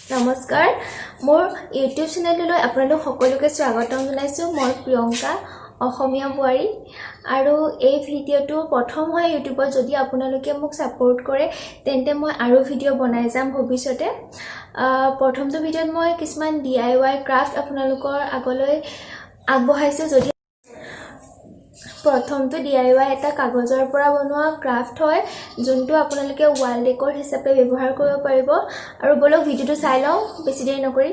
নমস্কাৰ মোৰ ইউটিউব চেনেললৈ আপোনালোক সকলোকে স্বাগতম জনাইছোঁ মই প্ৰিয়ংকা অসমীয়া বোৱাৰী আৰু এই ভিডিঅ'টো প্ৰথম হয় ইউটিউবত যদি আপোনালোকে মোক সাপোৰ্ট কৰে তেন্তে মই আৰু ভিডিঅ' বনাই যাম ভৱিষ্যতে প্ৰথমটো ভিডিঅ'ত মই কিছুমান DIY ক্ৰাফট আপোনালোকৰ আগলৈ আগবঢ়াইছোঁ যদি প্ৰথমটো DIY এটা কাগজৰ পৰা বনোৱা ক্ৰাফট হয় যোনটো আপোনালোকে ৱাল ডেকৰ হিচাপে ব্যৱহাৰ কৰিব পাৰিব আৰু বলক ভিডিঅ'টো চাই লওঁ বেছি দেৰি নকৰি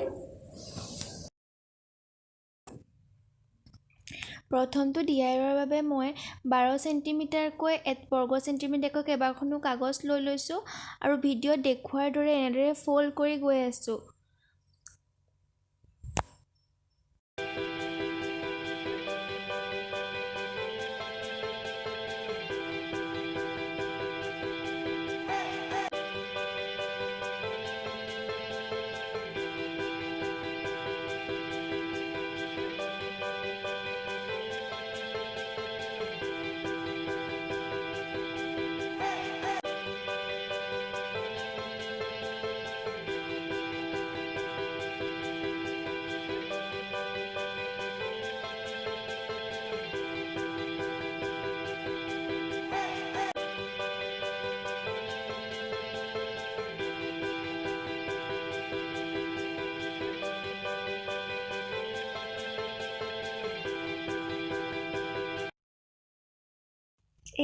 প্ৰথমটো DIYৰ বাবে মই 12 সেন্টিমিটাৰকৈ 1 বৰ্গ সেন্টিমিটাৰকৈ কেইবাখনো কাগজ লৈ লৈছোঁ আৰু ভিডিঅ'ত দেখুৱাৰ দৰে এনেদৰে ফল্ড কৰি গৈ আছোঁ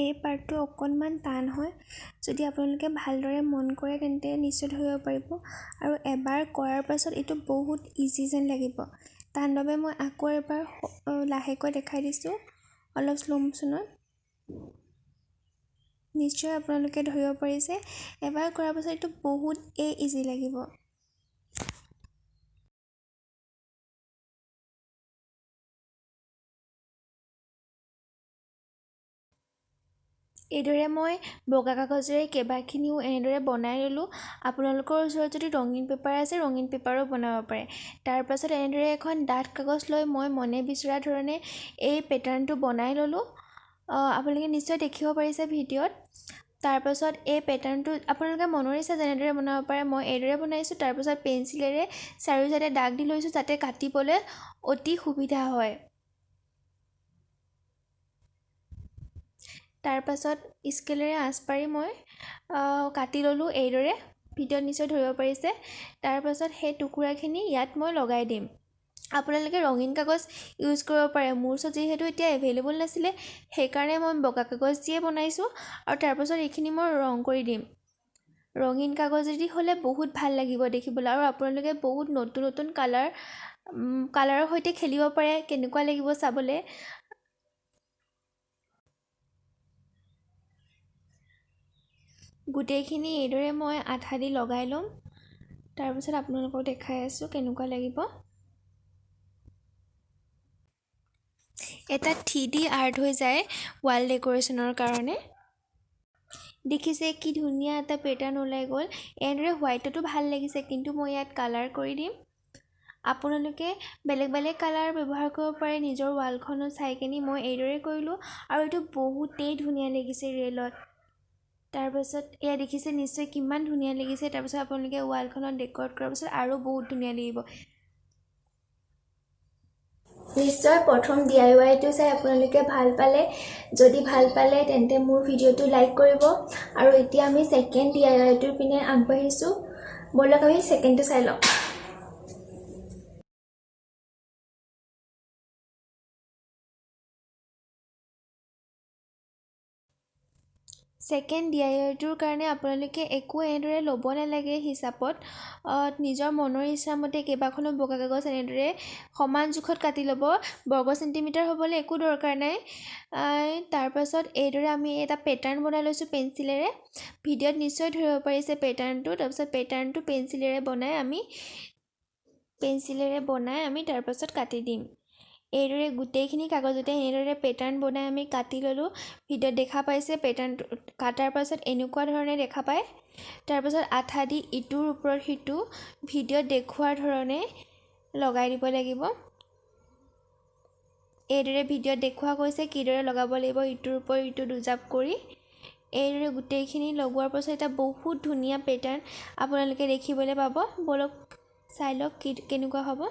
এই পাৰ্টটো অকণমান টান হয় যদি আপোনালোকে ভালদৰে মন কৰে তেন্তে নিশ্চয় ধৰিব পাৰিব আৰু এবাৰ কৰাৰ পাছত এইটো বহুত ইজি যেন লাগিব তাৰ বাবে মই আকৌ এবাৰ লাহেকৈ দেখাই দিছোঁ অলপ স্লো মোশনত নিশ্চয় আপোনালোকে ধৰিব পাৰিছে এবাৰ কৰাৰ পাছত এইটো বহুত ইজি লাগিব এইদৰে মই বগা কাগজেৰে কেইবাখিনিও এনেদৰে বনাই ললোঁ আপোনালোকৰ ওচৰত যদি ৰঙীন পেপাৰ আছে ৰঙীন পেপাৰো বনাব পাৰে তাৰ পাছত এনেদৰে এখন ডাঠ কাগজ লৈ মই মনে বিচৰা ধৰণে এই পেটাৰ্ণটো বনাই ললোঁ আপোনালোকে নিশ্চয় দেখিব পাৰিছে ভিডিঅ'ত তাৰ পাছত এই পেটাৰ্ণটো আপোনালোকে মনৰ ইচ্ছা যেনেদৰে বনাব পাৰে মই এইদৰে বনাইছোঁ তাৰ পাছত পেন্সিলেৰে চাৰিও চাইডে দাগ দি লৈছোঁ যাতে কাটিবলৈ অতি সুবিধা হয় তাৰ পাছত স্কেলেৰে আঁচ পাৰি মই কাটি ললোঁ এইদৰে ভিডিঅ'ত নিশ্চয় ধৰিব পাৰিছে তাৰ পাছত সেই টুকুৰাখিনি ইয়াত মই লগাই দিম আপোনালোকে ৰঙীন কাগজ ইউজ কৰিব পাৰে মোৰ ওচৰত যিহেতু এতিয়া এভেইলেবল নাছিলে সেইকাৰণে মই বগা কাগজ দিয়ে বনাইছোঁ আৰু তাৰ পাছত এইখিনি মই ৰং কৰি দিম ৰঙীন কাগজেদি হ'লে বহুত ভাল লাগিব দেখিবলৈ আৰু আপোনালোকে বহুত নতুন নতুন কালাৰৰ সৈতে খেলিব পাৰে কেনেকুৱা লাগিব চাবলৈ গোটেইখিনি এইদৰে মই আঠা দি লগাই ল'ম তাৰ পিছত আপোনালোকক দেখাই আছোঁ কেনেকুৱা লাগিব এটা 3D আৰ্ট হৈ যায় ৱাল ডেকোৰেশ্যনৰ কাৰণে দেখিছে কি ধুনীয়া এটা পেটাৰ্ণ ওলাই গ'ল এনেদৰে হোৱাইটতো ভাল লাগিছে কিন্তু মই ইয়াত কালাৰ কৰি দিম আপোনালোকে বেলেগ বেলেগ কালাৰ ব্যৱহাৰ কৰিব পাৰে নিজৰ ৱালখনত চাই কিনি মই এইদৰে কৰিলোঁ আৰু এইটো বহুতেই ধুনীয়া লাগিছে ৰেলত তাৰ পাছত এয়া দেখিছে নিশ্চয় কিমান ধুনীয়া লাগিছে তাৰ পাছত আপোনালোকে ৱালখনত ডেকোৰেট কৰাৰ পাছত আৰু বহুত ধুনীয়া লাগিব নিশ্চয় প্ৰথম DIYটো চাই আপোনালোকে ভাল পালে যদি ভাল পালে তেন্তে মোৰ ভিডিঅ'টো লাইক কৰিব আৰু এতিয়া আমি সেকেন্ড DIYটোৰ পিনে আগবাঢ়িছোঁ বলক আমি সেকেন্ডটো চাই লওঁ সেকেন্ড DIYটোৰ কাৰণে আপোনালোকে একো এনেদৰে ল'ব নালাগে হিচাপত নিজৰ মনৰ ইচ্ছামতে কেইবাখনো বগা কাগজ এনেদৰে সমান জোখত কাটি ল'ব বৰ্গ সেন্টিমিটাৰ হ'বলৈ একো দৰকাৰ নাই তাৰ পাছত এইদৰে আমি এটা পেটাৰ্ণ বনাই লৈছোঁ পেন্সিলেৰে ভিডিঅ'ত নিশ্চয় ধৰিব পাৰিছে পেটাৰ্ণটো তাৰ পাছত পেটাৰ্ণটো পেন্সিলেৰে বনাই আমি তাৰ পাছত কাটি দিম এইদৰে গোটেইখিনি কাগজতে এনেদৰে পেটাৰ্ণ বনাই আমি কাটি ললোঁ ভিডিঅ'ত দেখা পাইছে পেটাৰ্ণটো কাটাৰ পাছত এনেকুৱা ধৰণে দেখা পায় তাৰ পাছত আঠা দি ইটোৰ ওপৰত সিটো ভিডিঅ'ত দেখুৱাৰ ধৰণে লগাই দিব লাগিব এইদৰে ভিডিঅ'ত দেখুৱা গৈছে কিদৰে লগাব লাগিব ইটোৰ ওপৰত ইটো দুজাপ কৰি এইদৰে গোটেইখিনি লগোৱাৰ পাছত এটা বহুত ধুনীয়া পেটাৰ্ণ আপোনালোকে দেখিবলৈ পাব বলক চাই লওক কেনেকুৱা হ'ব।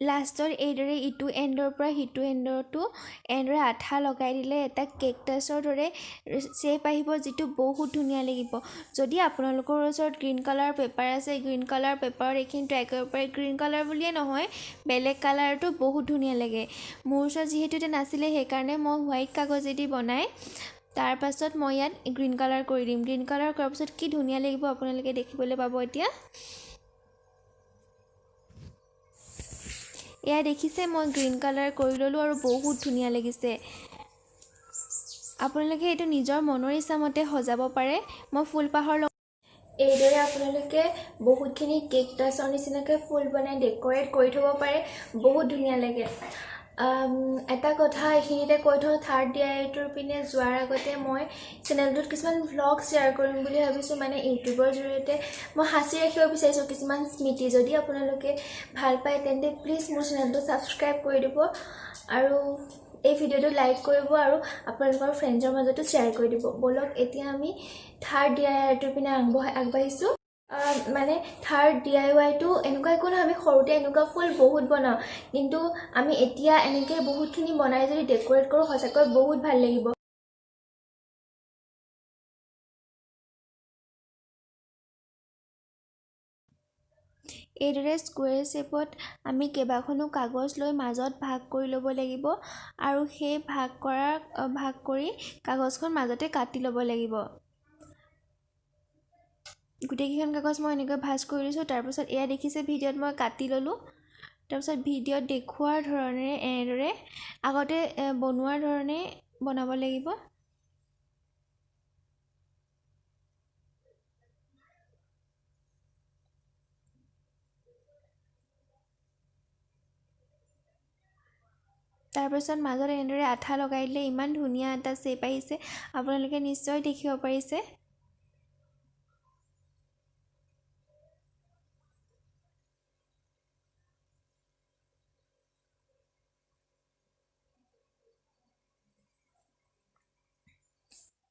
লাষ্টত এইদৰে ইটো এণ্ডৰ পৰা সিটো এণ্ডৰটো এনেদৰে আঠা লগাই দিলে এটা কেকটাছৰ দৰে শ্বেপ আহিব, যিটো বহুত ধুনীয়া লাগিব। যদি আপোনালোকৰ ওচৰত গ্ৰীণ কালাৰ পেপাৰ আছে, গ্ৰীণ কালাৰ পেপাৰত এইখিনি ট্ৰাই কৰিব পাৰে। গ্ৰীণ কালাৰ বুলিয়ে নহয়, বেলেগ কালাৰটো বহুত ধুনীয়া লাগে। মোৰ ওচৰত যিহেতু এটা নাছিলে, সেইকাৰণে মই হোৱাইট কাগজেদি বনাই তাৰ পাছত মই ইয়াত গ্ৰীণ কালাৰ কৰি দিম। গ্ৰীণ কালাৰ কৰাৰ পাছত কি ধুনীয়া লাগিব আপোনালোকে দেখিবলৈ পাব। এতিয়া এয়া দেখিছে, মই গ্ৰীণ কালাৰ কৰি ল'লোঁ আৰু বহুত ধুনীয়া লাগিছে। আপোনালোকে এইটো নিজৰ মনৰ ইচ্ছামতে সজাব পাৰে। মই ফুলপাহৰ এইদৰে আপোনালোকে বহুতখিনি কেকটাছৰ নিচিনাকৈ ফুল বনাই ডেক'ৰেট কৰি থ'ব পাৰে, বহুত ধুনীয়া লাগে। এটা কথা এইখিনিতে কৈ থওঁ, থাৰ্ড DIYটোৰ পিনে যোৱাৰ আগতে মই চেনেলটোত কিছুমান ভ্লগ শ্বেয়াৰ কৰিম বুলি ভাবিছোঁ। মানে ইউটিউবৰ জৰিয়তে মই সাঁচি ৰাখিব বিচাৰিছোঁ কিছুমান স্মৃতি। যদি আপোনালোকে ভাল পায় তেন্তে প্লিজ মোৰ চেনেলটো ছাবস্ক্ৰাইব কৰি দিব আৰু এই ভিডিঅ'টো লাইক কৰিব আৰু আপোনালোকৰ ফ্ৰেণ্ডছৰ মাজতো শ্বেয়াৰ কৰি দিব। ব'লক এতিয়া আমি থাৰ্ড DIYটোৰ পিনে আগবাঢ়িছোঁ। মানে থাৰ্ড DIYটো এনেকুৱা একো নহয়, আমি সৰুতে এনেকুৱা ফুল বহুত বনাওঁ, কিন্তু আমি এতিয়া এনেকৈ বহুতখিনি বনাই যদি ডেক'ৰেট কৰোঁ, সঁচাকৈ বহুত ভাল লাগিব। এইদৰে স্কুৱেৰ শ্বেপত আমি কেইবাখনো কাগজ লৈ মাজত ভাগ কৰি ল'ব লাগিব আৰু সেই ভাগ কৰি কাগজখন মাজতে কাটি ল'ব লাগিব। গোটেইকেইখন কাগজ মই এনেকৈ ভাঁজ কৰি লৈছোঁ। তাৰপাছত এয়া দেখিছে, ভিডিঅ'ত মই কাটি ল'লোঁ। তাৰপিছত ভিডিঅ'ত দেখুওৱাৰ ধৰণে এনেদৰে আগতে বনোৱাৰ ধৰণে বনাব লাগিব। তাৰপাছত মাজত এনেদৰে আঠা লগাই দিলে ইমান ধুনীয়া এটা শ্বেপ আহিছে, আপোনালোকে নিশ্চয় দেখিব পাৰিছে।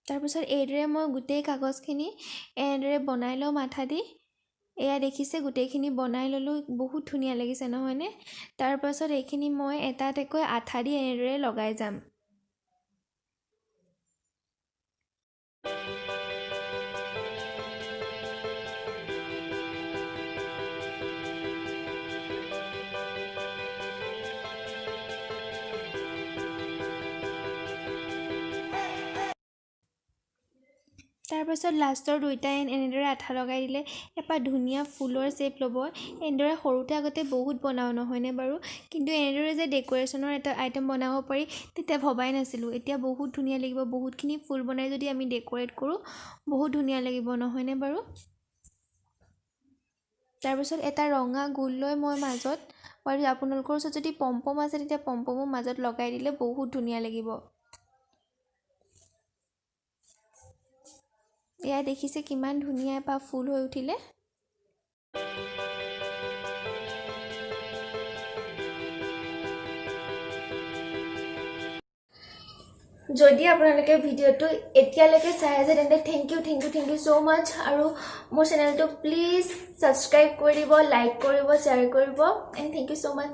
তাৰপিছত এইদৰে মই গোটেই কাগজখিনি এনেদৰে বনাই লওঁ মাথা দি। এয়া দেখিছে, গোটেইখিনি বনাই ল'লোঁ, বহুত ধুনীয়া লাগিছে নহয়নে? তাৰপাছত এইখিনি মই এটা এটাকৈ আঠা দি এনেদৰে লগাই যাম। তাৰপাছত লাষ্টৰ দুইটা এনেদৰে আঠা লগাই দিলে এপাহ ধুনীয়া ফুলৰ শ্বেপ ল'ব। এনেদৰে সৰুতে আগতে বহুত বনাওঁ নহয়নে বাৰু? কিন্তু এনেদৰে যে ডেক'ৰেশ্যনৰ এটা আইটেম বনাব পাৰি তেতিয়া ভবাই নাছিলোঁ। এতিয়া বহুত ধুনীয়া লাগিব, বহুতখিনি ফুল বনাই যদি আমি ডেক'ৰেট কৰোঁ বহুত ধুনীয়া লাগিব নহয়নে বাৰু? তাৰপিছত এটা ৰঙা গোল লৈ মই মাজত, আৰু আপোনালোকৰ ওচৰত যদি পম্পম আছে তেতিয়া পম্পমো মাজত লগাই দিলে বহুত ধুনীয়া লাগিব। এয়া দেখিছে কিমান ধুনীয়া এপাহ ফুল হৈ উঠিলে। যদি আপোনালোকে ভিডিঅ'টো এতিয়ালৈকে চাই আছে তেন্তে থেংক ইউ ছ' মাছ। আৰু মোৰ চেনেলটো প্লিজ ছাবস্ক্ৰাইব কৰি দিব, লাইক কৰিব, শ্বেয়াৰ কৰিব, and thank you so' much.